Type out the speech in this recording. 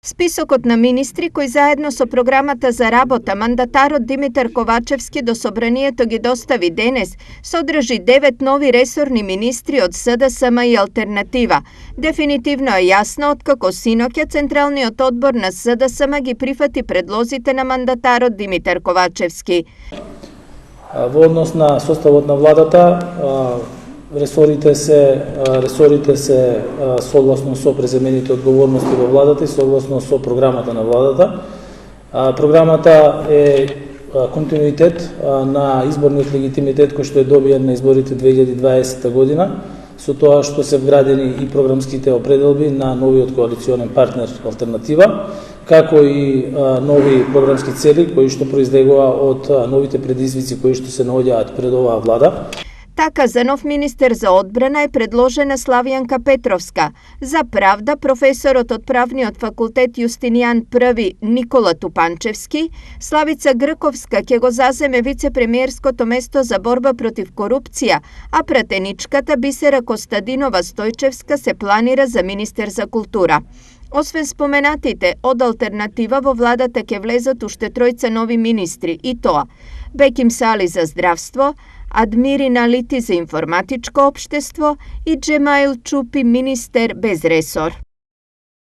Списокот на министри кои заедно со програмата за работа мандатарот Димитар Ковачевски до собранието ги достави денес содржи 9 нови ресорни министри од СДСМ и Алтернатива. Дефинитивно е јасно откако синоќа Централниот одбор на СДСМ ги прифати предлозите на мандатарот Димитар Ковачевски. Во однос на составот на владата, ресорите се согласно со преземените одговорности во владата и согласно со програмата на владата. Програмата е континуитет на изборниот легитимитет кој што е добиен на изборите 2020 година, со тоа што се вградени и програмските определби на новиот коалиционен партнер Алтернатива, како и нови програмски цели кои што произлегува од новите предизвици кои што се наоѓаат пред оваа влада. Така, за нов министер за одбрана е предложена Славјанка Петровска. За правда, професорот од правниот факултет Јустинијан I Никола Тупанчевски, Славица Грковска ќе го заземе вице-премиерското место за борба против корупција, а пратеничката Бисера Костадинова Стојчевска се планира за министер за култура. Освен споменатите, од Алтернатива во владата ќе влезат уште тројца нови министри, и тоа Беким Сали за здравство, Адмирина Лити за информатичко општество и Джемаил Чупи министер без ресор.